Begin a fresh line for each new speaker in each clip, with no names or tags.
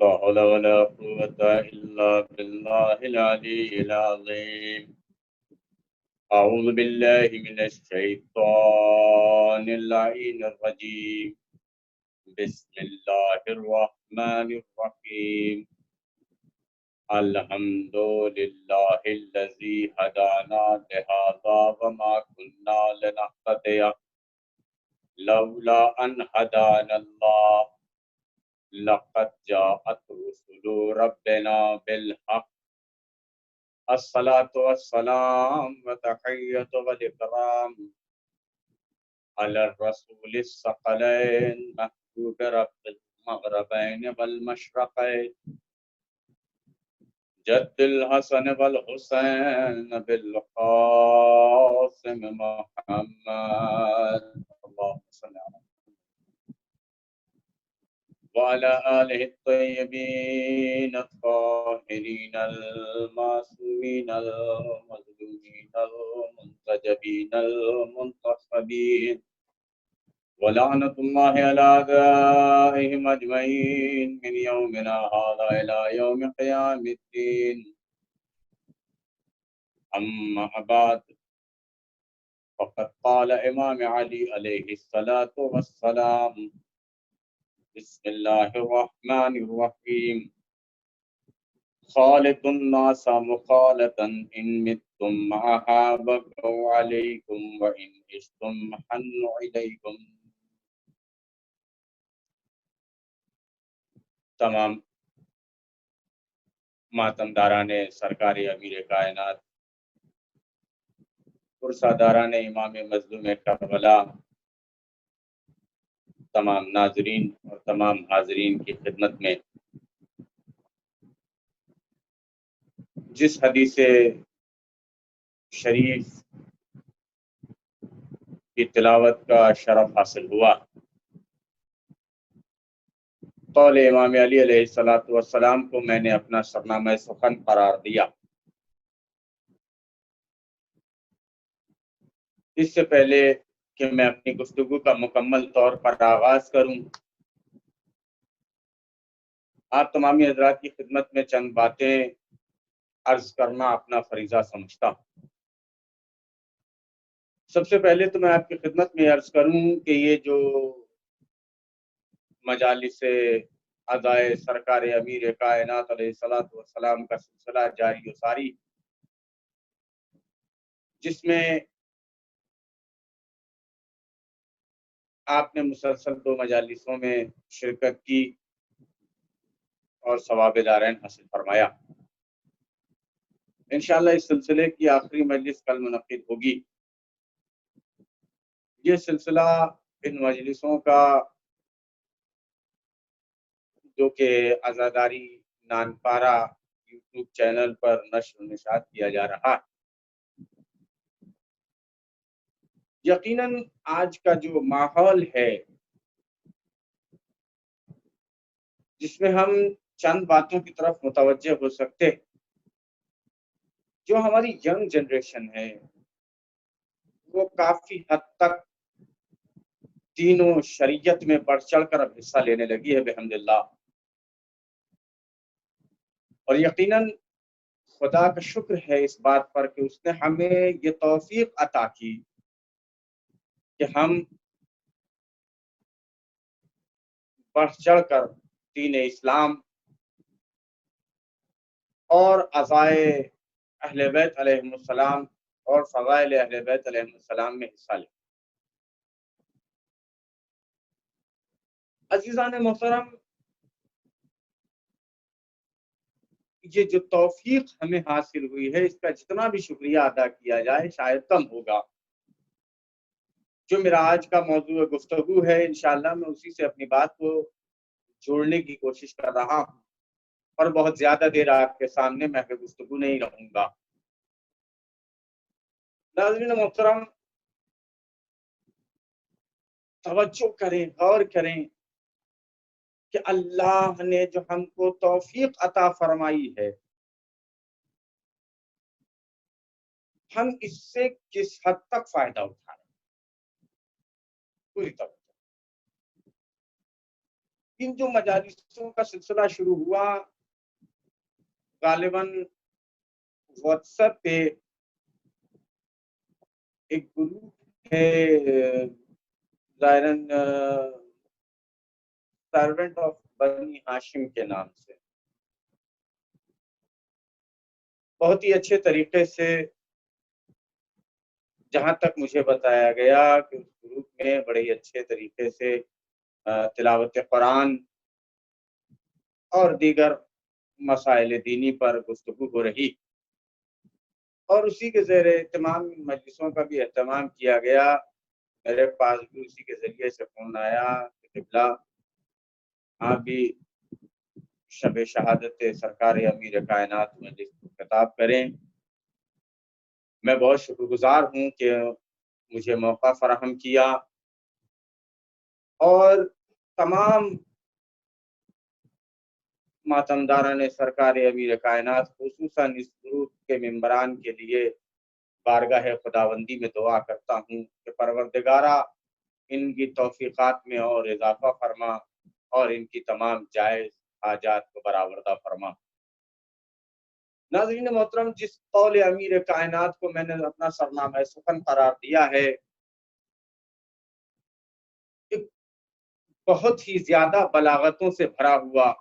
لا حول ولا قوة إلا بالله العلي العظيم. أعوذ بالله من الشيطان اللعين الرجيم. بسم الله الرحمن الرحيم. الحمد لله الذي هدانا لهذا وما كنا لنهتدي لولا أن هدانا الله لقد جاءت رسل ربنا بالحق. الصلاة والسلام وتحية والإكرام على الرسول الثقلين محبوب رب المغربين والمشرقين جد الحسن والحسين بالقاسم محمد. اللهم صل على وعلى آله الطيبين الطاهرين المعصومين المظلومين المنتجبين المنتصبين ولعنة الله على أعدائهم أجمعين من يومنا هذا إلى يوم قيام الدين. أما بعد فقد قال إمام علي عليه الصلاة والسلام: بسم الله الرحمن الرحيم. خالق الناس مخالة إن متم معها بقوا عليكم وإن عشتم حنوا إليكم. تمام ماتمداران سرکار امیر کائنات، پرساداران امام مظلوم کربلا، تمام ناظرین اور تمام حاضرین کی خدمت میں جس حدیث شریف کی تلاوت کا شرف حاصل ہوا، قول امام علی علیہ السلام کو میں نے اپنا سرنامہ سخن قرار دیا۔ اس سے پہلے کہ میں اپنی گفتگو کا مکمل طور پر آغاز کروں، آپ تمامی حضرات کی خدمت میں چند باتیں عرض کرنا اپنا فریضہ سمجھتا ہوں۔ سب سے پہلے تو میں آپ کی خدمت میں عرض کروں کہ یہ جو مجالس عزائے سرکار امیر کائنات علیہ السلام کا سلسلہ جاری و ساری، جس میں آپ نے مسلسل 2 مجالسوں میں شرکت کی اور ثواب دارین حاصل فرمایا، انشاءاللہ اس سلسلے کی آخری مجلس کل منعقد ہوگی۔ یہ سلسلہ ان مجلسوں کا جو کہ عزاداری نانپارہ یوٹیوب چینل پر نشر و نشاط کیا جا رہا، یقیناً آج کا جو ماحول ہے جس میں ہم چند باتوں کی طرف متوجہ ہو سکتے، جو ہماری ینگ جنریشن ہے وہ کافی حد تک دین و شریعت میں بڑھ چڑھ کر اب حصہ لینے لگی ہے بحمداللہ، اور یقیناً خدا کا شکر ہے اس بات پر کہ اس نے ہمیں یہ توفیق عطا کی کہ ہم بڑھ چڑھ کر دین اسلام اور عزائے اہل بیت علیہم السلام اور فضائل اہل بیت علیہم السلام میں حصہ لیں۔ عزیزان محترم، یہ جو توفیق ہمیں حاصل ہوئی ہے اس کا جتنا بھی شکریہ ادا کیا جائے شاید کم ہوگا۔ جو میرا آج کا موضوع گفتگو ہے، انشاءاللہ میں اسی سے اپنی بات کو جوڑنے کی کوشش کر رہا ہوں، اور بہت زیادہ دیر آپ کے سامنے میں گفتگو نہیں رہوں گا۔ ناظرین محترم، توجہ کریں، غور کریں کہ اللہ نے جو ہم کو توفیق عطا فرمائی ہے، ہم اس سے کس حد تک فائدہ اٹھا رہے ہیں۔ پوری توجہ۔ ان جو مجالسوں کا سلسلہ شروع ہوا غالباً واٹس ایپ پہ ایک گروپ ہے ظاہراً سرونٹ آف بنی ہاشم کے نام سے، بہت ہی اچھے طریقے سے جہاں تک مجھے بتایا گیا کہ اس گروپ میں بڑے ہی اچھے طریقے سے تلاوت قرآن اور دیگر مسائل دینی پر گفتگو ہو رہی، اور اسی کے زیر اہتمام مجلسوں کا بھی اہتمام کیا گیا۔ میرے پاس بھی اسی کے ذریعے سے فون آیا کہ قبلہ آپ بھی شب شہادت سرکار امیر کائنات مجلس خطاب کریں۔ میں بہت شکر گزار ہوں کہ مجھے موقع فراہم کیا، اور تمام ماتمداران سرکار امیر کائنات خصوصاً اس گروپ کے ممبران کے لیے بارگاہ خداوندی میں دعا کرتا ہوں کہ پروردگارہ ان کی توفیقات میں اور اضافہ فرما اور ان کی تمام جائز حاجات کو برآوردہ فرما۔ ناظرین محترم، جس قول امیر کائنات کو میں نے اپنا سرنامہ سخن قرار دیا ہے، بہت ہی زیادہ بلاغتوں سے بھرا ہوا،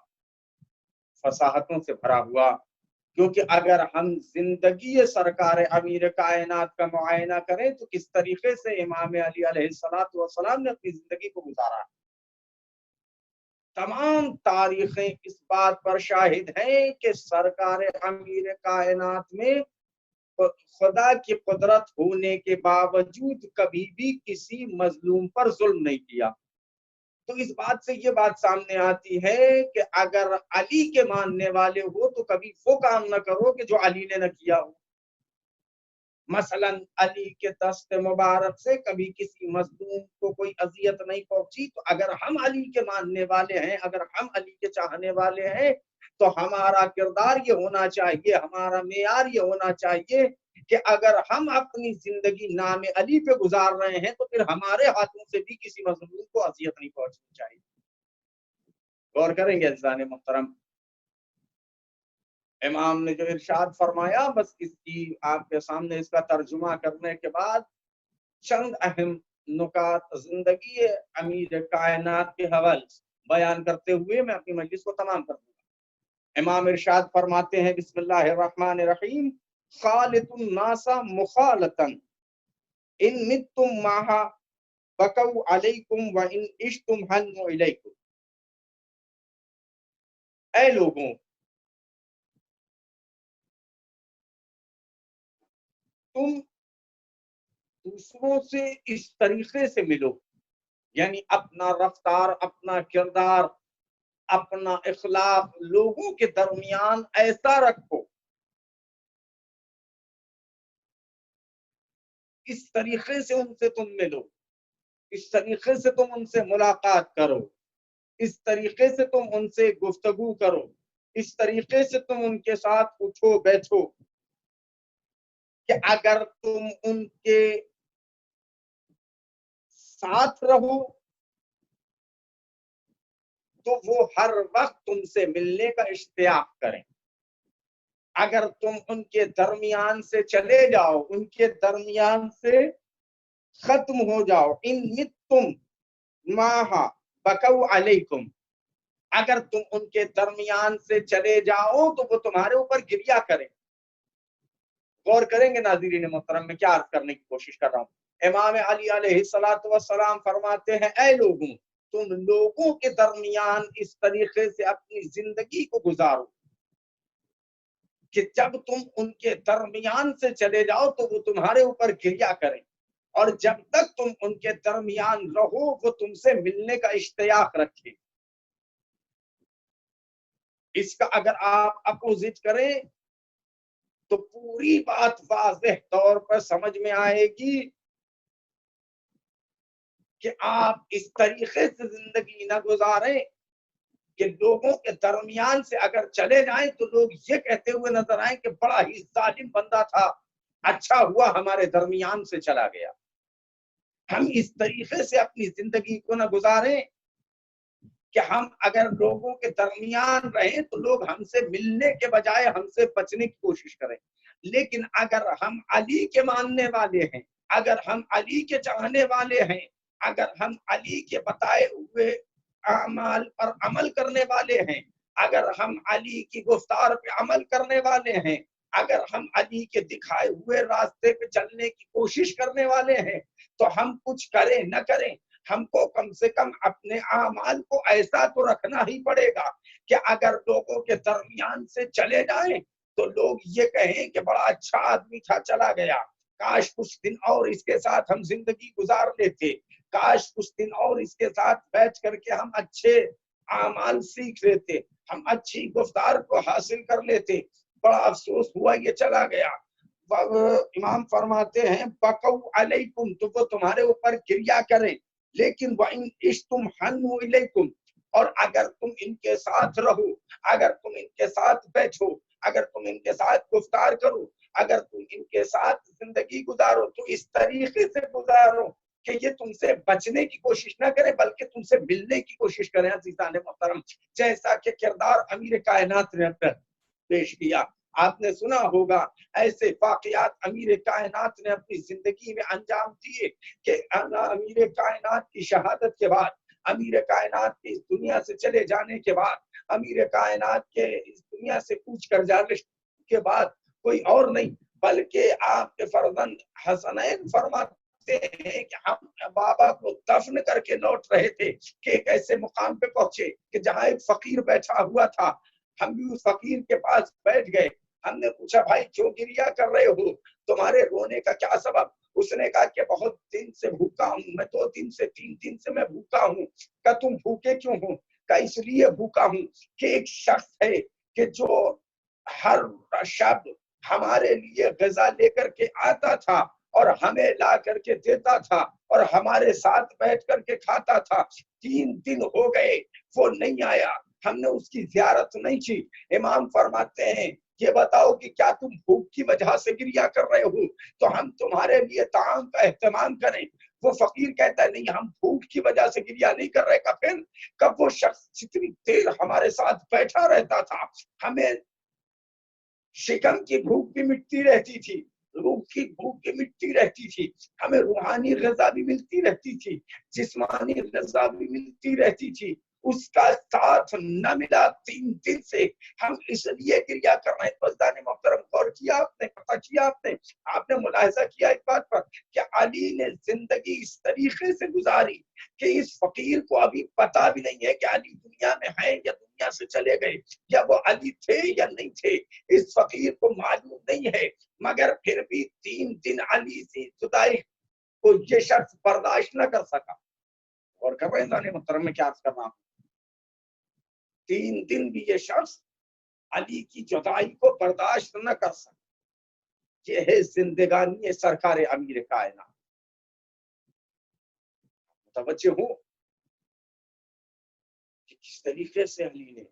فصاحتوں سے بھرا ہوا، کیونکہ اگر ہم زندگی سرکار امیر کائنات کا معائنہ کریں تو کس طریقے سے امام علی علیہ السلام نے اپنی زندگی کو گزارا، تمام تاریخیں اس بات پر شاہد ہیں کہ سرکار امیر کائنات میں خدا کی قدرت ہونے کے باوجود کبھی بھی کسی مظلوم پر ظلم نہیں کیا۔ تو اس بات سے یہ بات سامنے آتی ہے کہ اگر علی کے ماننے والے ہو تو کبھی وہ کام نہ کرو کہ جو علی نے نہ کیا ہو۔ مثلا علی کے دست مبارک سے کبھی کسی مظلوم کو کوئی اذیت نہیں پہنچی، تو اگر ہم علی کے ماننے والے ہیں، اگر ہم علی کے چاہنے والے ہیں، تو ہمارا کردار یہ ہونا چاہیے، ہمارا معیار یہ ہونا چاہیے کہ اگر ہم اپنی زندگی نام علی پہ گزار رہے ہیں تو پھر ہمارے ہاتھوں سے بھی کسی مظلوم کو اذیت نہیں پہنچنی چاہیے۔ غور کریں گے عزیزان محترم، امام نے جو ارشاد فرمایا، بس اس کی آپ کے سامنے اس کا ترجمہ کرنے کے بعد چند اہم نکات زندگی امیر کائنات کے حوالے بیان کرتے ہوئے میں اپنی مجلس کو تمام کر دوں گا۔ امام ارشاد فرماتے ہیں، بسم اللہ الرحمن الرحیم، خالط الناس مخالطا ان متم معها بکوا علیکم وان عشتم حنوا الیکم۔ اے لوگوں، تم دوسروں سے اس طریقے سے ملو، یعنی اپنا رفتار، اپنا کردار، اپنا اخلاق لوگوں کے درمیان ایسا رکھو، اس طریقے سے ان سے تم ملو، اس طریقے سے تم ان سے ملاقات کرو، اس طریقے سے تم ان سے گفتگو کرو، اس طریقے سے تم ان کے ساتھ اٹھو بیٹھو کہ اگر تم ان کے ساتھ رہو تو وہ ہر وقت تم سے ملنے کا اشتیاق کریں، اگر تم ان کے درمیان سے چلے جاؤ، ان کے درمیان سے ختم ہو جاؤ، ان متم معها بکوا علیکم، اگر تم ان کے درمیان سے چلے جاؤ تو وہ تمہارے اوپر گریا کریں۔ غور کریں گے ناظرین محترم، میں کیا عرض کرنے کی کوشش کر رہا ہوں۔ امام علی علیہ السلام فرماتے ہیں، اے لوگوں، تم لوگوں کے درمیان اس طریقے سے اپنی زندگی کو گزارو کہ جب تم ان کے درمیان سے چلے جاؤ تو وہ تمہارے اوپر گریا کریں، اور جب تک تم ان کے درمیان رہو وہ تم سے ملنے کا اشتیاق رکھے۔ اس کا اگر آپ اپوزٹ کریں تو پوری بات واضح طور پر سمجھ میں آئے گی کہ آپ اس طریقے سے زندگی نہ گزاریں کہ لوگوں کے درمیان سے اگر چلے جائیں تو لوگ یہ کہتے ہوئے نظر آئیں کہ بڑا ہی ظالم بندہ تھا، اچھا ہوا ہمارے درمیان سے چلا گیا۔ ہم اس طریقے سے اپنی زندگی کو نہ گزاریں کہ ہم اگر لوگوں کے درمیان رہیں تو لوگ ہم سے ملنے کے بجائے ہم سے بچنے کی کوشش کریں، لیکن اگر ہم علی کے ماننے والے ہیں، اگر ہم علی کے چاہنے والے ہیں، اگر ہم علی کے بتائے ہوئے اعمال پر عمل کرنے والے ہیں، اگر ہم علی کی گفتار پہ عمل کرنے والے ہیں، اگر ہم علی کے دکھائے ہوئے راستے پہ چلنے کی کوشش کرنے والے ہیں، تو ہم کچھ کریں نہ کریں، ہم کو کم سے کم اپنے اعمال کو ایسا تو رکھنا ہی پڑے گا کہ اگر لوگوں کے درمیان سے چلے جائیں تو لوگ یہ کہیں کہ بڑا اچھا آدمی تھا، چلا گیا، کاش کچھ دن اور اس کے ساتھ ہم زندگی گزار لیتے، کاش کچھ دن اور اس کے ساتھ بیٹھ کر کے ہم اچھے اعمال سیکھ لیتے، ہم اچھی گفتار کو حاصل کر لیتے، بڑا افسوس ہوا یہ چلا گیا۔ امام فرماتے ہیں بقو علیکم، تو وہ تمہارے اوپر کریا کریں، لیکن وَإِنْ عِشْتُمْ حَنُّوا إِلَيْكُمْ، اور اگر تم ان کے ساتھ رہو، اگر تم ان کے ساتھ بیٹھو، اگر تم ان کے ساتھ گفتار کرو، اگر تم ان کے ساتھ زندگی گزارو تو اس طریقے سے گزارو کہ یہ تم سے بچنے کی کوشش نہ کرے بلکہ تم سے ملنے کی کوشش کریں۔ عزیزان محترم، جیسا کہ کردار امیر کائنات نے پیش کیا، آپ نے سنا ہوگا ایسے واقعات امیر کائنات نے اپنی زندگی میں انجام دیے کہ امیر کائنات کی شہادت کے بعد، امیر کائنات کی اس دنیا سے چلے جانے کے بعد، امیر کائنات کے اس دنیا سے کوچ کر جانے کے بعد کوئی اور نہیں بلکہ آپ کے فرزند حسنین فرماتے ہیں کہ ہم بابا کو دفن کر کے لوٹ رہے تھے کہ ایک ایسے مقام پہ پہنچے کہ جہاں ایک فقیر بیٹھا ہوا تھا، ہم بھی اس فقیر کے پاس بیٹھ گئے، ہم نے پوچھا بھائی کیوں گریا کر رہے ہو، تمہارے رونے کا کیا سبب؟ اس نے کہا کہ بہت دن سے بھوکا ہوں میں، 2 دن سے 3 دن سے میں بھوکا ہوں۔ کہ تم بھوکے کیوں ہو؟ کہ اس لیے بھوکا ہوں کہ ایک شخص ہے کہ جو ہر شب ہمارے لیے غذا لے کر کے آتا تھا اور ہمیں لا کر کے دیتا تھا اور ہمارے ساتھ بیٹھ کر کے کھاتا تھا، 3 دن ہو گئے وہ نہیں آیا، ہم نے اس کی زیارت نہیں کی۔ امام فرماتے ہیں یہ بتاؤ کہ کیا تم بھوک کی وجہ سے گریا کر رہے ہو تو ہم تمہارے لیے طعام کا اہتمام کریں؟ وہ فقیر کہتا ہے نہیں، ہم بھوک کی وجہ سے گریا نہیں کر رہے۔ پھر کب وہ شخص جتنی دیر ہمارے ساتھ بیٹھا رہتا تھا ہمیں شکم کی بھوک بھی مٹتی رہتی تھی، روح کی بھوک بھی مٹتی رہتی تھی، ہمیں روحانی غذا بھی ملتی رہتی تھی، جسمانی غذا بھی ملتی رہتی تھی، اس کا ساتھ نہ ملا 3 دن سے ہم اس لیے گریا کر رہے ہیں۔ بزدان محترم غور کیا آپ نے، پتہ کیا آپ نے ملاحظہ کیا اس بات پر کہ علی نے زندگی اس طریقے سے گزاری کہ اس فقیر کو ابھی پتہ بھی نہیں ہے کہ علی دنیا میں ہے یا دنیا سے چلے گئے، یا وہ علی تھے یا نہیں تھے، اس فقیر کو معلوم نہیں ہے، مگر پھر بھی 3 دن علی سے جدائی کو یہ شخص برداشت نہ کر سکا۔ اور کر رہے ہیں محترم میں کیا عرض کر رہا ہوں، 3 دن بھی یہ شخص علی کی جدائی کو برداشت نہ کر سکا۔ یہ ہے زندگانی سرکار امیر کائنات۔ متوجہ ہوں کہ کس طریقے سے علی نے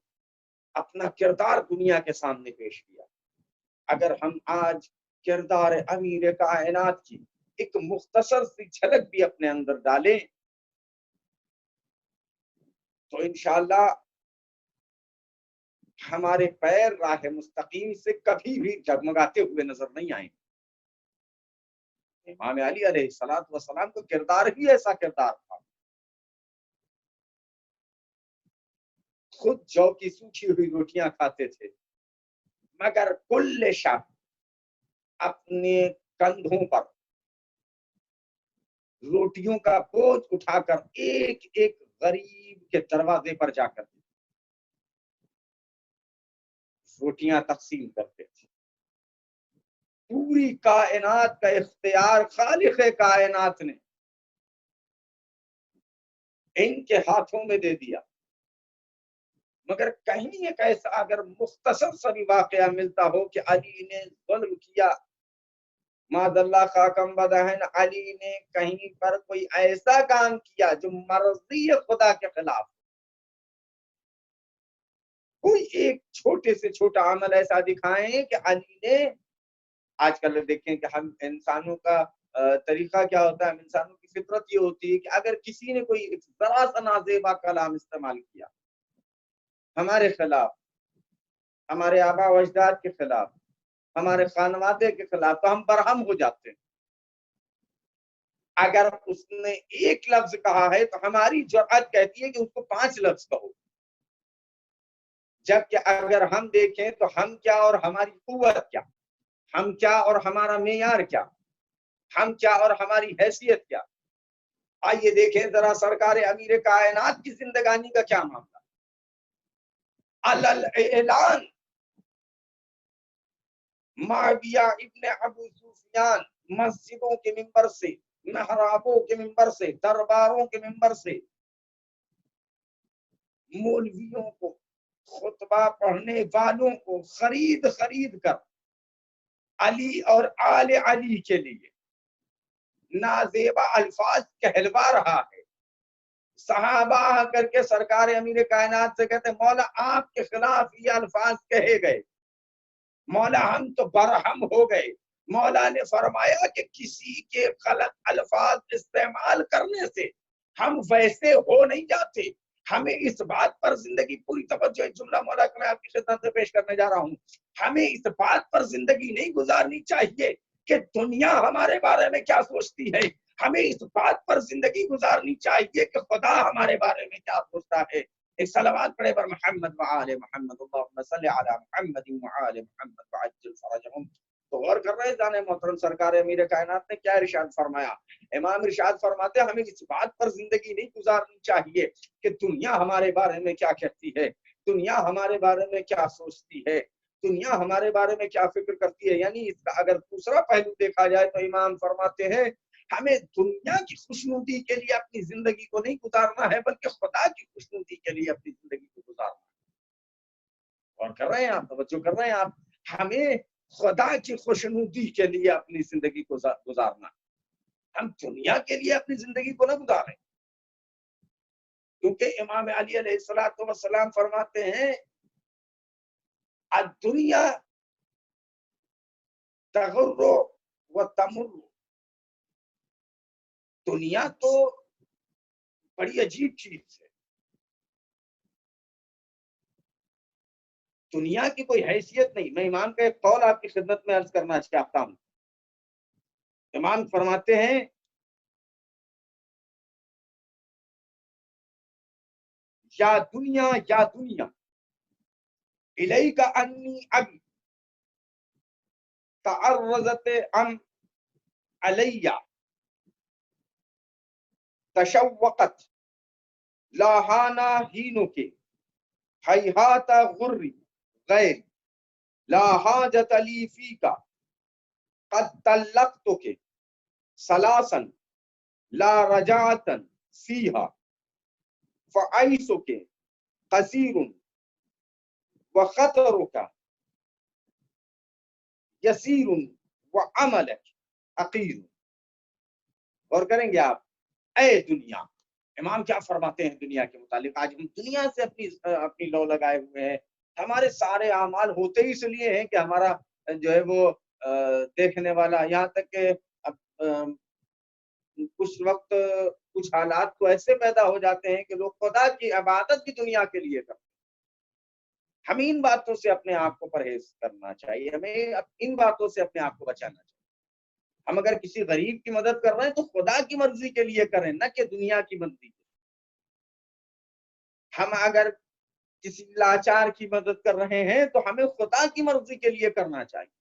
اپنا کردار دنیا کے سامنے پیش کیا۔ اگر ہم آج کردار امیر کائنات کی ایک مختصر سی جھلک بھی اپنے اندر ڈالیں تو انشاءاللہ ہمارے پیر راہ مستقیم سے کبھی بھی ڈگمگاتے ہوئے نظر نہیں آئیں۔ امام علی علیہ السلام کا کردار ہی ایسا کردار تھا، خود جو کی سوکھی ہوئی روٹیاں کھاتے تھے، مگر کل شب اپنے کندھوں پر روٹیوں کا بوجھ اٹھا کر ایک ایک غریب کے دروازے پر جا کر روٹیاں تقسیم کرتے تھے۔ پوری کائنات کا اختیار خالق کائنات نے ان کے ہاتھوں میں دے دیا، مگر کہیں ایک ایسا اگر مختصر سا بھی واقعہ ملتا ہو کہ علی نے ظلم کیا، ماذ اللہ خاکم بدہن، علی نے کہیں پر کوئی ایسا کام کیا جو مرضی خدا کے خلاف، کوئی ایک چھوٹے سے چھوٹا عمل ایسا دکھائیں کہ علی نے، آج کل دیکھیں کہ ہم انسانوں کا طریقہ کیا ہوتا ہے، ہم انسانوں کی فطرت یہ ہوتی ہے کہ اگر کسی نے کوئی ذرا سا نازیبا کلام استعمال کیا ہمارے خلاف، ہمارے آبا و اجداد کے خلاف، ہمارے خانوادے کے خلاف، تو ہم برہم ہو جاتے ہیں۔ اگر اس نے ایک لفظ کہا ہے تو ہماری جرأت کہتی ہے کہ اس کو 5 لفظ کہو، جبکہ اگر ہم دیکھیں تو ہم کیا اور ہماری قوت کیا، ہم کیا اور ہمارا معیار کیا، ہم کیا اور ہماری حیثیت کیا۔ آئیے دیکھیں ذرا سرکار امیر کائنات کی زندگانی کا کیا معاملہ۔ اعلان معاویہ ابن ابو سفیان مسجدوں کے ممبر سے، محرابوں کے ممبر سے، درباروں کے ممبر سے مولویوں کو، خطبہ پڑھنے والوں کو خرید کر علی اور آل علی کے لیے نازیبا الفاظ کہلوا رہا ہے۔ صحابہ آ کر کے سرکار امیر کائنات سے کہتے ہیں مولا آپ کے خلاف یہ الفاظ کہے گئے، مولا ہم تو برہم ہو گئے۔ مولا نے فرمایا کہ کسی کے غلط الفاظ استعمال کرنے سے ہم ویسے ہو نہیں جاتے، ہمیں اس بات پر زندگی پوری توجہ، جملہ مولا کا میں آپ کی خدمت میں پیش کرنے جا رہا ہوں، ہمیں اس بات پر زندگی نہیں گزارنی چاہیے کہ دنیا ہمارے بارے میں کیا سوچتی ہے، ہمیں اس بات پر زندگی گزارنی چاہیے کہ خدا ہمارے بارے میں کیا سوچتا ہے۔ ایک صلوات پڑھے پر محمد وآل محمد، اللہم صلی علی محمد وآل محمد وعجل فرجہم۔ تو غور کر رہے ہیں جانے محترم سرکار امیر کائنات نے کیا ارشاد فرمایا۔ امام ارشاد فرماتے ہیں ہمیں اس بات پر زندگی نہیں گزارنی چاہیے کہ دنیا ہمارے بارے میں کیا کہتی ہے، دنیا ہمارے بارے میں کیا سوچتی ہے، دنیا ہمارے بارے میں کیا فکر کرتی ہے۔ یعنی اس کا اگر دوسرا پہلو دیکھا جائے تو امام فرماتے ہیں ہمیں دنیا کی خوشنودی کے لیے اپنی زندگی کو نہیں گزارنا ہے، بلکہ خدا کی خوشنودی کے لیے اپنی زندگی کو گزارنا ہے۔ اور کر رہے ہیں آپ، توجہ کر رہے ہیں آپ، ہمیں خدا کی خوشنودی کے لیے اپنی زندگی کو گزارنا ہے، ہم دنیا کے لیے اپنی زندگی کو نہ گزاریں۔ کیونکہ امام علی علیہ السلام فرماتے ہیں الدنیا تغر و تمر، دنیا تو بڑی عجیب چیز ہے، دنیا کی کوئی حیثیت نہیں۔ میں امام کا ایک قول آپ کی خدمت میں عرض کرنا چاہتا ہوں۔ امام فرماتے ہیں یا دنیا الیک انی ابی تعرضت ام علی تشوقت لاہانا ہینک حیہات غری غیر لا حاجت لی فیک قد طلقتک ثلاثا لا رجعتا فیہا فعیسک قصیر وخطرک یسیر وعملک عقیر۔ اور کریں گے آپ، اے دنیا، امام کیا فرماتے ہیں دنیا کے متعلق؟ آج ہم دنیا سے اپنی لو لگائے ہوئے ہیں، ہمارے سارے اعمال ہوتے ہی اس لیے ہیں کہ ہمارا جو ہے وہ دیکھنے والا، یہاں تک کہ کچھ وقت کچھ حالات تو ایسے پیدا ہو جاتے ہیں کہ لوگ خدا کی عبادت کی دنیا کے لیے کرتے ہیں۔ ہمیں ان باتوں سے اپنے آپ کو پرہیز کرنا چاہیے، ہمیں ان باتوں سے اپنے آپ کو بچانا چاہیے۔ ہم اگر کسی غریب کی مدد کر رہے ہیں تو خدا کی مرضی کے لیے کریں، نہ کہ دنیا کی مرضی کے۔ ہم اگر کسی لاچار کی مدد کر رہے ہیں تو ہمیں خدا کی مرضی کے لیے کرنا چاہیے،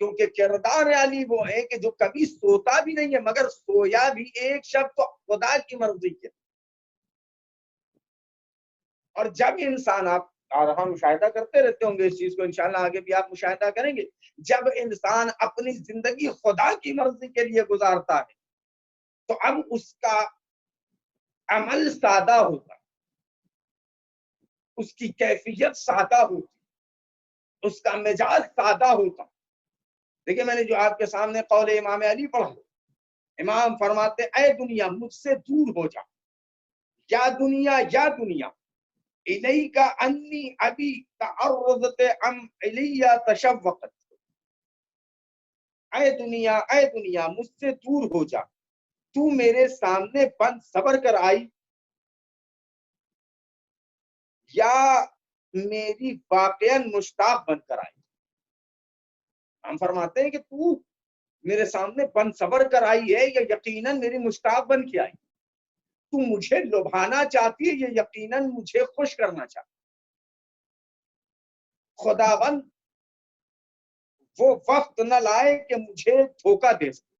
کیونکہ کردار علی وہ ہے کہ جو کبھی سوتا بھی نہیں ہے مگر سویا بھی ایک شب تو خدا کی مرضی کے۔ اور جب انسان، آپ اور ہم مشاہدہ کرتے رہتے ہوں گے اس چیز کو، انشاءاللہ آگے بھی آپ مشاہدہ کریں گے، جب انسان اپنی زندگی خدا کی مرضی کے لیے گزارتا ہے تو اب اس کا عمل سادہ ہوتا، اس کی کیفیت سادہ ہوتی، اس کا مزاج سادہ ہوتا۔ دیکھیں میں نے جو آپ کے سامنے قول امام علی پڑھا، امام فرماتے اے دنیا مجھ سے دور ہو جا، یا دنیا الیک انی ابی تعرضت ام علی تشوقت اے دنیا مجھ سے دور ہو جا، تو میرے سامنے بند صبر کر آئی یا میری واقعاً مشتاق بن کر آئی۔ ہم فرماتے ہیں کہ تو میرے سامنے بند صبر کر آئی ہے یا یقیناً میری مشتاق بن کے آئی، تو مجھے لبھانا چاہتی ہے یا یقیناً مجھے خوش کرنا چاہتی۔ خداوند وہ وقت نہ لائے کہ مجھے دھوکہ دے سکے۔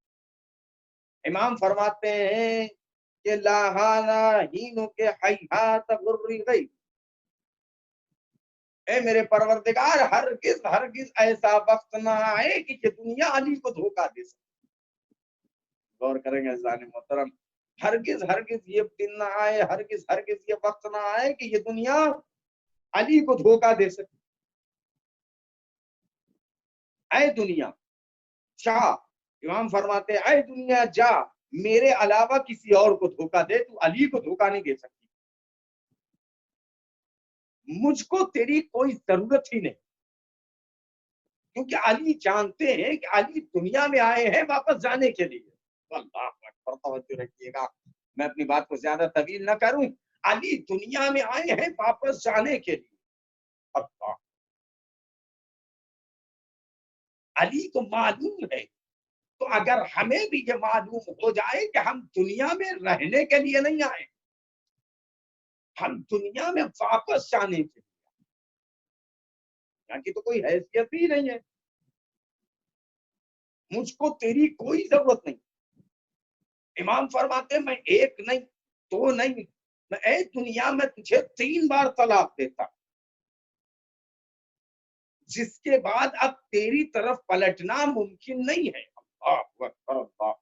امام فرماتے ہیں کہ لاہانا ہینوں کے حیات غری گئی، اے میرے پروردگار ہرگز ہرگز ایسا وقت نہ آئے کہ یہ دنیا علی کو دھوکہ دے سکے۔ غور کریں گے عزیزان محترم، ہرگز ہرگز یہ دن نہ آئے، ہرگز ہرگز یہ وقت نہ آئے کہ یہ دنیا علی کو دھوکہ دے سکے۔ اے دنیا جا، امام فرماتے ہیں اے دنیا جا، میرے علاوہ کسی اور کو دھوکہ دے، تو علی کو دھوکہ نہیں دے سکتی۔ مجھ کو تیری کوئی ضرورت ہی نہیں، کیونکہ علی جانتے ہیں کہ علی دنیا میں آئے ہیں واپس جانے کے لیے۔ اللہ اکبر، توجہ رکھیے گا، میں اپنی بات کو زیادہ طویل نہ کروں۔ علی دنیا میں آئے ہیں واپس جانے کے لیے۔ اللہ، علی کو معلوم ہے، تو اگر ہمیں بھی یہ معلوم ہو جائے کہ ہم دنیا میں رہنے کے لیے نہیں آئے، ہم دنیا میں واپس جانے کے لیے، یہاں کی تو کوئی حیثیت ہی نہیں ہے، مجھ کو تیری کوئی ضرورت نہیں۔ امام فرماتے میں ایک نہیں، دو نہیں، میں اے دنیا میں تجھے 3 بار طلاق دیتا، جس کے بعد اب تیری طرف پلٹنا ممکن نہیں ہے۔ اللہ اکبر، اللہ،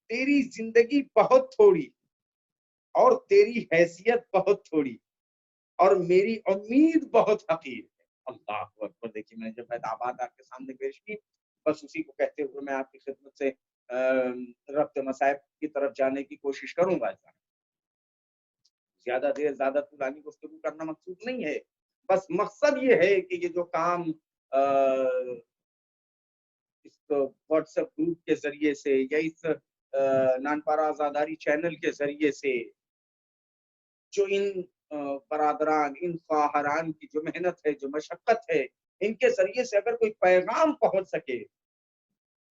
تیری زندگی بہت تھوڑی اور تیری حیثیت بہت تھوڑی اور میری امید بہت حقیر ہے۔ اللہ اکبر، دیکھیے میں نے جب بات آپ کے سامنے پیش کی، بس اسی کو کہتے ہوئے میں آپ کی خدمت سے ربط مصائب کی طرف جانے کی کوشش کروں گا۔ زیادہ دیر زیادہ طولانی گفتگو کرنا مقصود نہیں ہے، بس مقصد یہ ہے کہ یہ جو کام اس واٹس ایپ گروپ کے ذریعے سے یا اس نانپارا آزاداری چینل کے ذریعے سے جو ان برادران، ان خواہران کی جو محنت ہے، جو مشقت ہے، ان کے ذریعے سے اگر کوئی پیغام پہنچ سکے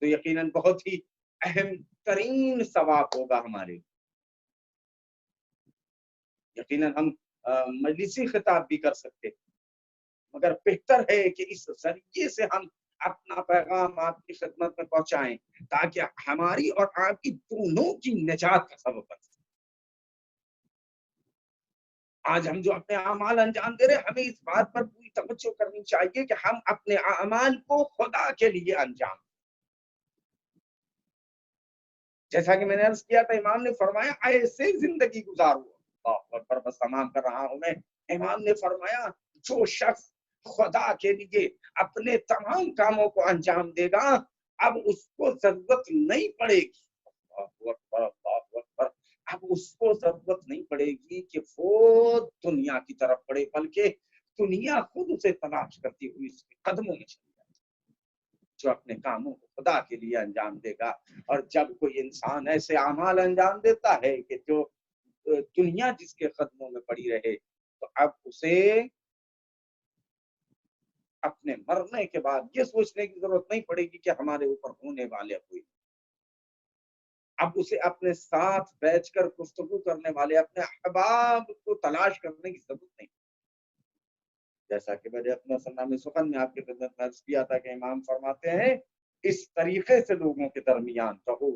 تو یقیناً بہت ہی اہم ترین ثواب ہوگا ہمارے۔ یقیناً ہم مجلسی خطاب بھی کر سکتے، مگر بہتر ہے کہ اس ذریعے سے ہم اپنا پیغام آپ کی خدمت میں پہنچائیں تاکہ ہماری اور آپ کی دونوں کی نجات کا سبب بن سکے۔ آج ہم جو اپنے اعمال انجام دے رہے، ہمیں اس بات پر پوری توجہ کرنی چاہیے کہ ہم اپنے اعمال کو خدا کے لیے انجام دیں۔ جیسا کہ میں نے عرض کیا تھا، امام نے فرمایا ایسے زندگی گزارو۔ اللہ اکبر، بس تمام کر رہا ہوں میں۔ امام نے فرمایا جو شخص خدا کے لیے اپنے تمام کاموں کو انجام دے گا، اب اس کو ضرورت نہیں پڑے گی، اللہ اکبر، اللہ اکبر، اب اس کو ضرورت نہیں پڑے گی کہ وہ دنیا کی طرف پڑے، بلکہ دنیا خود اسے تلاش کرتی ہوئی اس کے قدموں میں چلی جائے۔ جو اپنے کاموں کو خدا کے لیے انجام دے گا، اور جب کوئی انسان ایسے اعمال انجام دیتا ہے کہ جو دنیا جس کے قدموں میں پڑی رہے، تو اب اسے اپنے مرنے کے بعد یہ سوچنے کی ضرورت نہیں پڑے گی کہ ہمارے اوپر ہونے والے کوئی، اب اسے اپنے ساتھ بیٹھ کر گفتگو کرنے والے اپنے احباب کو تلاش کرنے کی ضرورت نہیں۔ جیسا کہ میں نے اپنا سنامی سخن میں آپ کی خدمت میں عرض کیا تھا کہ امام فرماتے ہیں اس طریقے سے لوگوں کے درمیان رہو۔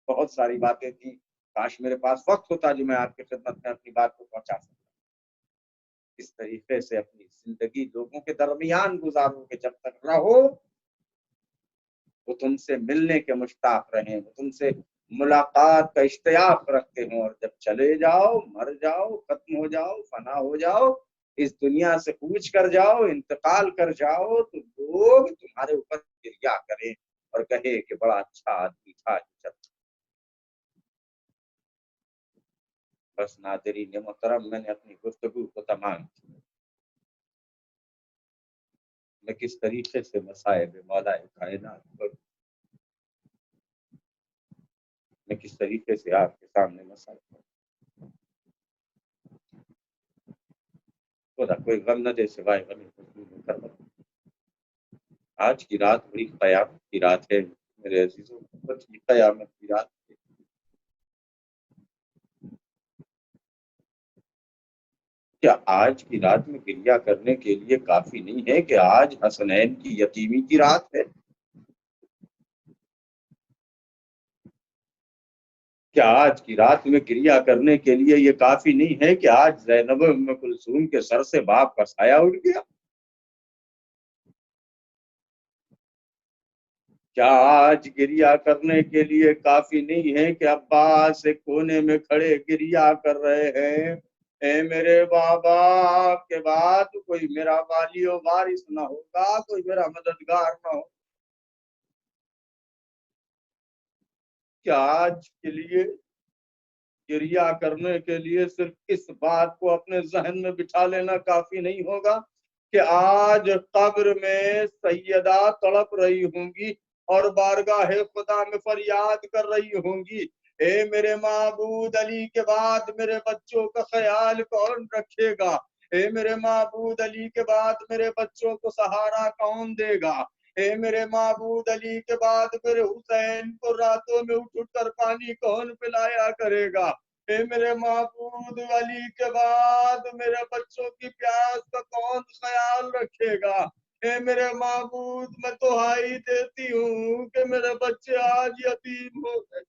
بہت ساری باتیں تھیں، کاش میرے پاس وقت ہوتا جو میں آپ کی خدمت میں اپنی بات کو پہنچا سکتا۔ اس طریقے سے اپنی زندگی لوگوں کے درمیان گزارو کہ جب تک رہو وہ تم سے ملنے کے مشتاق رہیں، وہ تم سے ملاقات کا اشتیاق رکھتے ہوں، اور جب چلے جاؤ، مر جاؤ، ختم ہو جاؤ، فنا ہو جاؤ، اس دنیا سے کوچ کر جاؤ، انتقال کر جاؤ، تو لوگ تمہارے اوپر گریہ کریں اور کہے کہ بڑا اچھا آدمی تھا۔ بس ناظرین محترم، میں نے اپنی گفتگو کو تمام کی۔ میں کس طریقے سے مصائب مولا کائنات پر میں کس طریقے سے آپ کے سامنے مصائب پر خدا کوئی غم نہ دے سوائے غم حضور کربلا۔ آج کی رات بڑی قیامت کی رات ہے میرے عزیزوں، بڑی قیامت کی رات ہے۔ کیا آج کی رات میں گریہ کرنے کے لیے کافی نہیں ہے کہ آج حسنین کی یتیمی کی رات ہے؟ کیا آج کی رات میں گریہ کرنے کے لیے یہ کافی نہیں ہے کہ آج زینب ام کلثوم کے سر سے باپ کا سایہ اڑ گیا؟ کیا آج گریہ کرنے کے لیے کافی نہیں ہے کہ عباس ایک کونے میں کھڑے گریہ کر رہے ہیں، اے میرے بابا کے بعد کوئی میرا والی و وارث نہ ہوگا، کوئی میرا مددگار نہ ہوگا؟ کیا آج کے لیے گریہ کرنے کے لیے صرف اس بات کو اپنے ذہن میں بٹھا لینا کافی نہیں ہوگا کہ آج قبر میں سیدہ تڑپ رہی ہوں گی اور بارگاہ خدا میں فریاد کر رہی ہوں گی، اے میرے معبود علی کے بعد میرے بچوں کا خیال کون رکھے گا؟ اے میرے معبود علی کے بعد میرے بچوں کو سہارا کون دے گا؟ اے میرے معبود علی کے بعد میرے حسین کو راتوں میں اٹھ اٹھ کر پانی کون پلایا کرے گا؟ اے میرے معبود علی کے بعد میرے بچوں کی پیاس کا کون خیال رکھے گا؟ اے میرے معبود میں دہائی دیتی ہوں کہ میرے بچے آج یتیم ہو گئے۔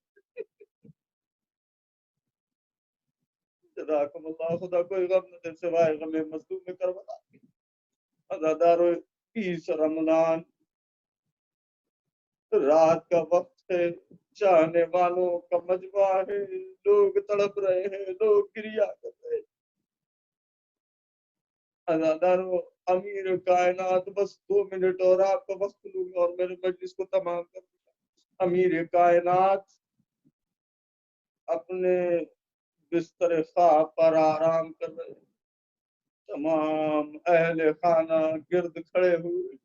جزاکم اللہ، خدا کوئی غم نہ دے سوائے غم مظلوم کربلا۔ عزادارو، 30 رمضان رات کا وقت ہے، چاہنے والوں کا مجمع ہے، لوگ تڑپ رہے ہیں، لوگ گریہ کر رہے ہیں۔ عزادارو، امیر کائنات، بس 2 منٹ اور آپ کا وقت لوں گا اور میرے مجلس کو تمام کر دوں گا۔ امیر کائنات اپنے بستر خواب پر آرام کر رہے ہیں، تمام اہل خانہ گرد کھڑے ہوئے۔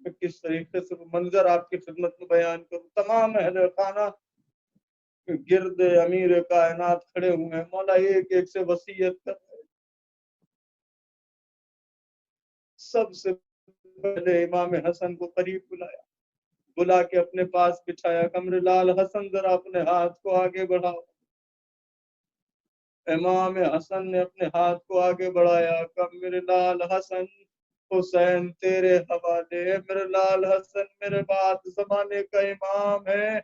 میں کس طریقے سے وہ منظر آپ کی خدمت میں بیان کروں؟ تمام اہل خانہ گرد امیر کائنات کھڑے ہوئے ہیں، مولا ایک ایک سے وصیت کر رہے ہیں۔ سب سے پہلے امام حسن کو قریب بلایا، بلا کے اپنے پاس بٹھایا، کمر لال حسن ذرا اپنے ہاتھ کو آگے بڑھاؤ۔ امام حسن نے اپنے ہاتھ کو آگے بڑھایا، کمر لال حسن، حسین تیرے حوالے۔ میرے لال حسن میرے بعد زمانے کا امام ہے،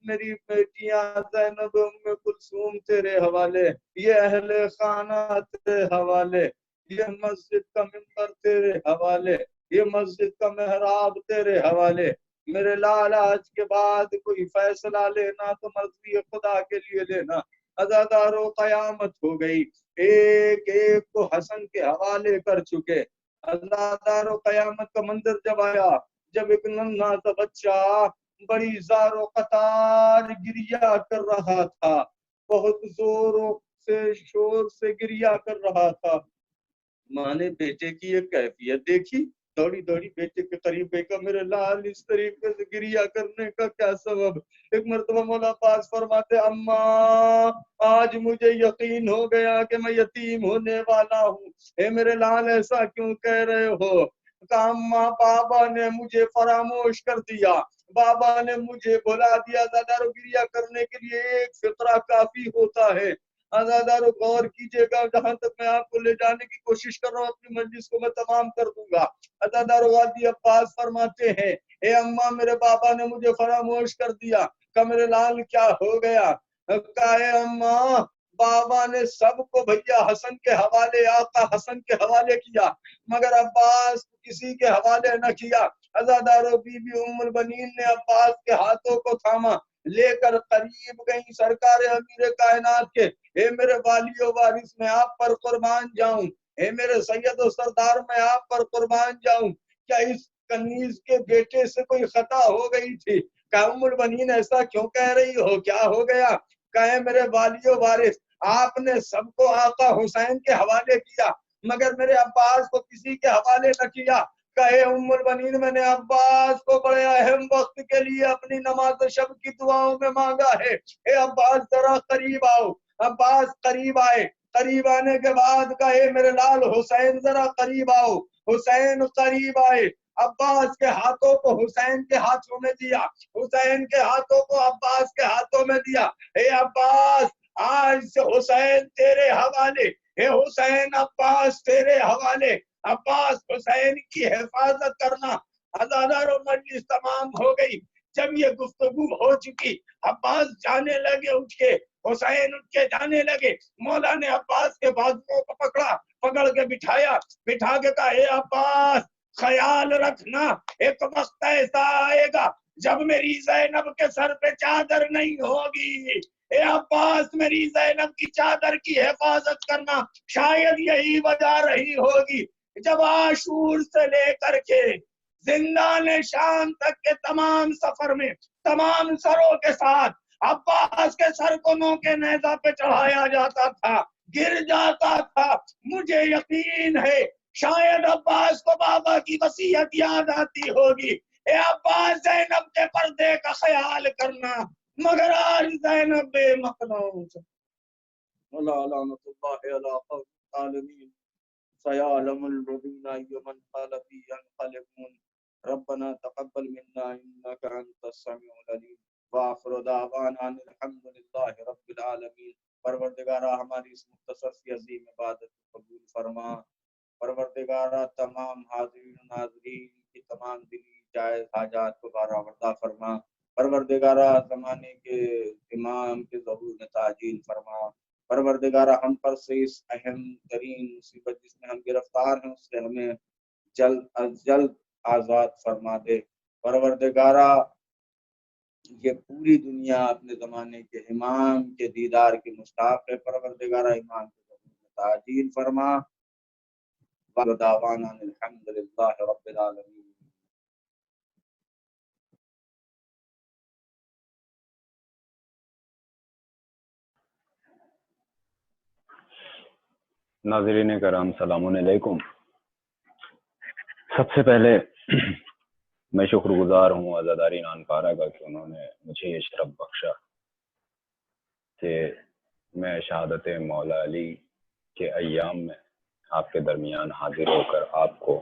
میری بیٹیاں زینب ام کلثوم تیرے حوالے، یہ اہل خانہ تیرے حوالے، یہ مسجد کا منبر تیرے حوالے، یہ مسجد کا محراب تیرے حوالے۔ میرے لال آج کے بعد کوئی فیصلہ لینا تو مرضی خدا کے لیے لینا۔ عزادارو، قیامت ہو گئی، ایک ایک کو حسن کے حوالے کر چکے۔ عزادارو، قیامت کا منظر جب آیا، جب ایک ننھا سا بچہ بڑی زار و قطار گریہ کر رہا تھا، بہت زوروں سے شور سے گریہ کر رہا تھا۔ ماں نے بیٹے کی یہ کیفیت دیکھی، دوڑی دوڑی بیٹے کے قریب بیٹھا، میرے لال اس طریقے سے گریہ کرنے کا کیا سبب؟ ایک مرتبہ مولا پاس فرماتے، اماں آج مجھے یقین ہو گیا کہ میں یتیم ہونے والا ہوں۔ اے میرے لال ایسا کیوں کہہ رہے ہو؟ کہا اماں، بابا نے مجھے فراموش کر دیا، بابا نے مجھے بھلا دیا۔ زیادہ گریہ کرنے کے لیے ایک فطرہ کافی ہوتا ہے۔ عزادارو، غور کیجئے گا، جہاں تک میں آپ کو لے جانے کی کوشش کر رہا ہوں اپنی مجلس کو میں تمام کر دوں گا۔ عزادارو، غازی عباس فرماتے ہیں، اے اماں میرے بابا نے مجھے فراموش کر دیا۔ کہا میرے لال کیا ہو گیا؟ کہا اے اماں، بابا نے سب کو بھیا حسن کے حوالے، آقا حسن کے حوالے کیا، مگر عباس کسی کے حوالے نہ کیا۔ عزادارو، بی بی ام البنین نے عباس کے ہاتھوں کو تھاما، لے کر قریب گئی سرکار امیر کائنات کے، اے میرے والی و وارث میں آپ پر قربان جاؤں، اے میرے سید و سردار میں آپ پر قربان جاؤں، کیا اس کنیز کے بیٹے سے کوئی خطا ہو گئی تھی؟ کہ ام البنین ایسا کیوں کہہ رہی ہو، کیا ہو گیا؟ کہے میرے والی و وارث، آپ نے سب کو آقا حسین کے حوالے کیا، مگر میرے عباس کو کسی کے حوالے نہ کیا. کہے ام البنین میں نے عباس کو بڑے اہم وقت کے لیے اپنی نماز شب کی دعاؤں میں مانگا ہے. اے عباس ذرا قریب آؤ. عباس قریب آئے. قریب آنے کے بعد کہے میرے لال حسین ذرا قریب آؤ. حسین قریب آئے. عباس کے ہاتھوں کو حسین کے ہاتھوں میں دیا. حسین کے ہاتھوں کو عباس کے ہاتھوں میں دیا. اے عباس آج سے حسین تیرے حوالے. اے حسین عباس تیرے حوالے. عباس حسین کی حفاظت کرنا. ہزاروں مجلس تمام ہو گئی. جب یہ گفتگو ہو چکی عباس جانے لگے اٹھ کے. حسین اٹھ کے جانے لگے. مولا نے عباس کے بازوؤں کو پکڑا. پکڑ کے بٹھایا. بٹھا کے کہا اے عباس خیال رکھنا ایک وقت ایسا آئے گا جب میری زینب کے سر پہ چادر نہیں ہوگی. اے عباس میری زینب کی چادر کی حفاظت کرنا. شاید یہی وجہ رہی ہوگی جب عاشور سے لے کر کے زندان شام تک کے تمام سفر میں تمام سروں کے ساتھ عباس کے سر کو نو کے نیزہ پہ چڑھایا جاتا تھا. گر جاتا تھا. مجھے یقین ہے شاید عباس کو بابا کی وصیت یاد آتی ہوگی. اے عباس زینب کے پردے کا خیال کرنا. مگر آج زینب بے مقنون لعنت اللہ علی قوم الظالمین سيعلم الذين أيمن قلب ينقلبون ربنا تقبل منا إنك أنت السميع العليم وآخر دعوانا أن الحمد لله رب العالمين. پروردگارہ ہماری اس مختصر سی عظیم عبادت کو قبول فرما. پروردگارہ تمام حاضرین و ناظرین کی تمام دلی جائز حاجات کو برآورد فرما. پروردگارہ زمانے کے امام کے ظہور میں تعجیل فرما. پروردگارہ ہم پر سے اس اہم ترین مصیبت جس میں ہم گرفتار ہیں اس سے ہمیں جلد از جلد آزاد فرما دے. پروردگارہ یہ پوری دنیا اپنے زمانے کے امام کے دیدار کی مشتاق ہے. پروردگارہ امام کے ظہور میں تعجیل فرما. ودعوانا الحمد للہ رب العالمین.
ناظرین کرام السلام علیکم. سب سے پہلے میں شکر گزار ہوں عزاداری نانپارہ کا کہ انہوں نے مجھے یہ شرف بخشا کہ میں شہادت مولا علی کے ایام میں آپ کے درمیان حاضر ہو کر آپ کو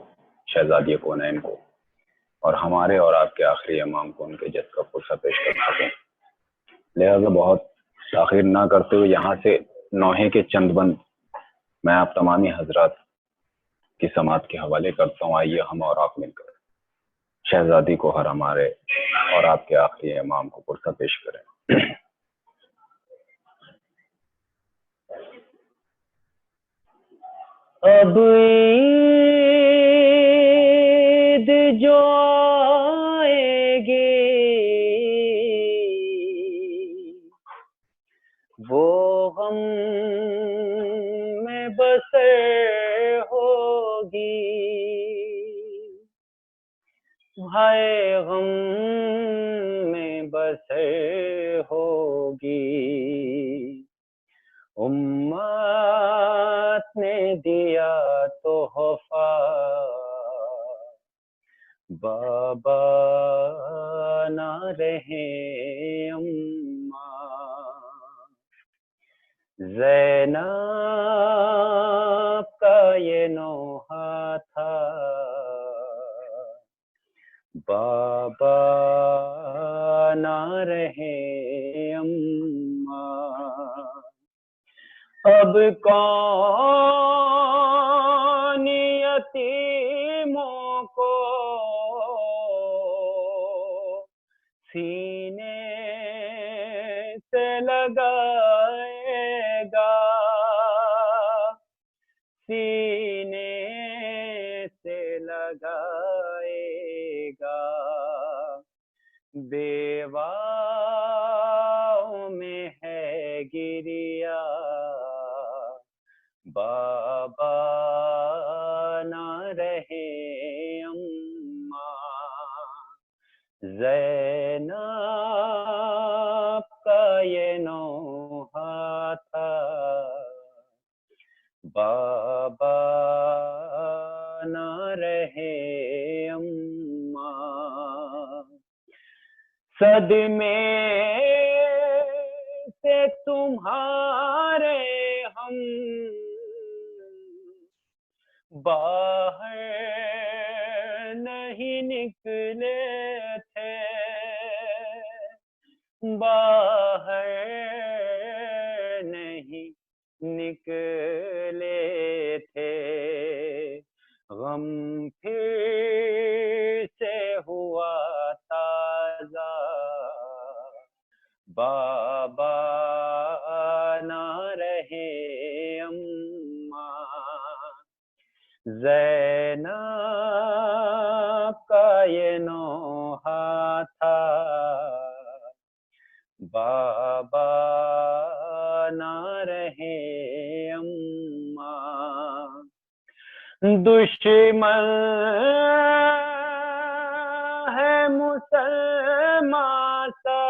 شہزادی کونین کو اور ہمارے اور آپ کے آخری امام کو ان کے جد کا پرسہ پیش کر سکوں. لہذا بہت تاخیر نہ کرتے ہوئے یہاں سے نوحے کے چند بند میں آپ تمامی حضرات کی سماعت کے حوالے کرتا ہوں. آئیے ہم اور آپ مل کر شہزادی کو ہر ہمارے اور آپ کے آخری امام کو پرسہ پیش کریں. اب عید جو آئے گی وہ غم میں بسر ہوگی. ہائے غم میں بسر ہوگی. امت نے دیا تحفہ بابا نہ رہے اماں. زینب کا یہ نوحہ تھا بابا نہ رہے اماں. اب کون یتیموں کو سینے سے لگائے گا. سینے سے لگائے گا. بیواؤں میں ہے گریا بابا نہ رہے اماں. زینب کا یہ نوحہ تھا بابا صدمے سے تمہارے ہم باہر نہیں نکلے تھے، باہر نہیں نکلے تھے، غم پھر سے ہوا تازہ، بابا نہ رہے اماں، زینب کا یہ نوحہ تھا، بابا نہ رہے اماں، دشمن ہے مسلمان سب،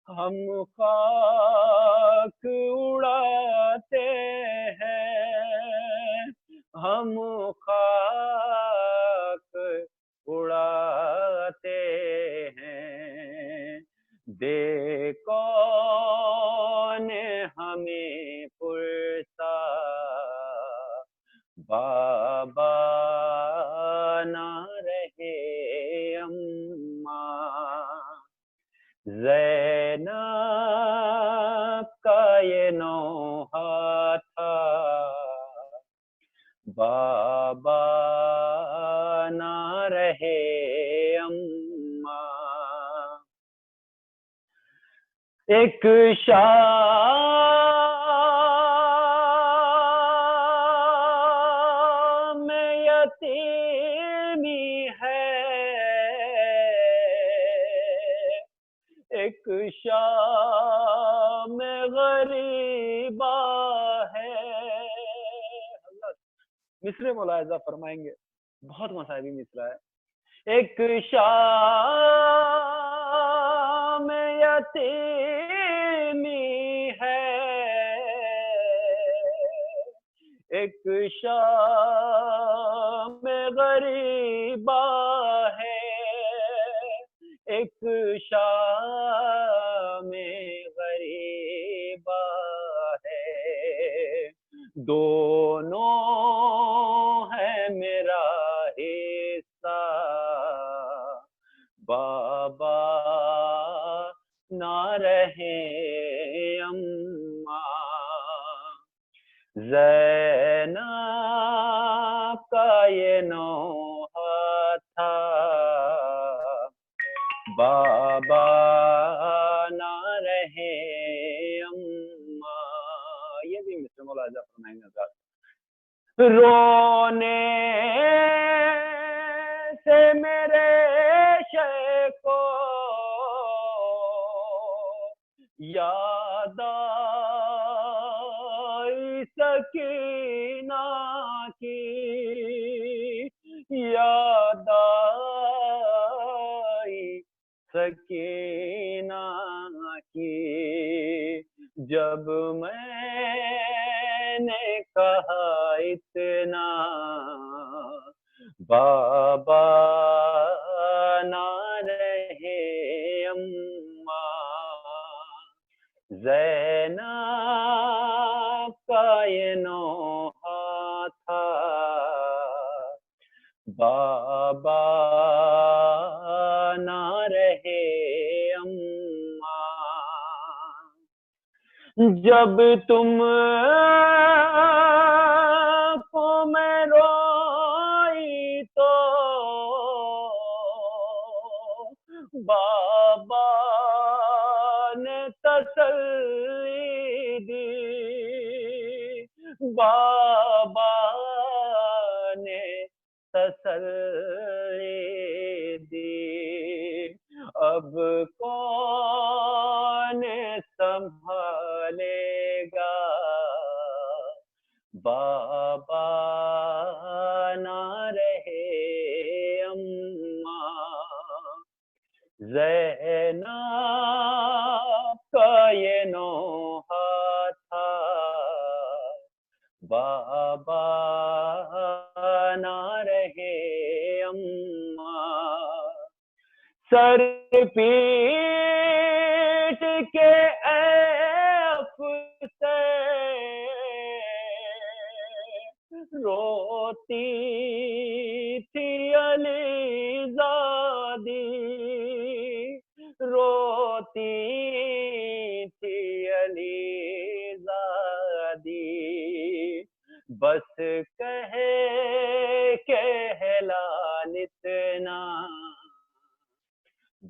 ہم خاک اڑاتے ہیں، ہم خاک اڑاتے ہیں، دے کون ہمیں پرسا، بابا نہ رہے اماں، زینب کا یہ نوحہ تھا، بابا نہ رہے اماں، ایک شام یتیمی ہے، ایک شام غریبہ ہے، مصرے ملاحظہ فرمائیں گے، بہت مصائبی مصرع ہے، ایک شام یتیمی ہے، ایک شام غریبہ ہے، ایک شام غریبہ ہے، دونوں ہے میرا حصہ، بابا نہ رہے اماں، زینب کا یہ نوحہ تھا، بابا نہ رہے اماں، یہ بھی مصرع ملاحظہ فرمائیں گے حضرات، رونے سے میرے شیخ کو یاد آئی سکینہ کی، یاد آئی سکینہ کی، جب میں نے کہا اتنا، بابا نہ رہے اماں، زینب کا یہ نوحہ تھا، بابا نہ رہے اماں، جب تم کو میں روئی تو بابا نے تسلی دی، بابا نے تسلی دی، اب کون سنبھالے گا، بابا نہ رہے اماں، زینب کا یہ نوحہ تھا، بابا نہ رہے اماں، سر پیٹ کے روتی تھی علی زادی، روتی تھی علی زادی، بس کہلان اتنا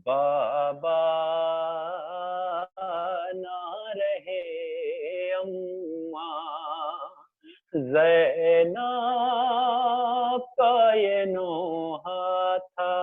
بابا نہ رہے اماں زینب کا یہ نوحہ تھا،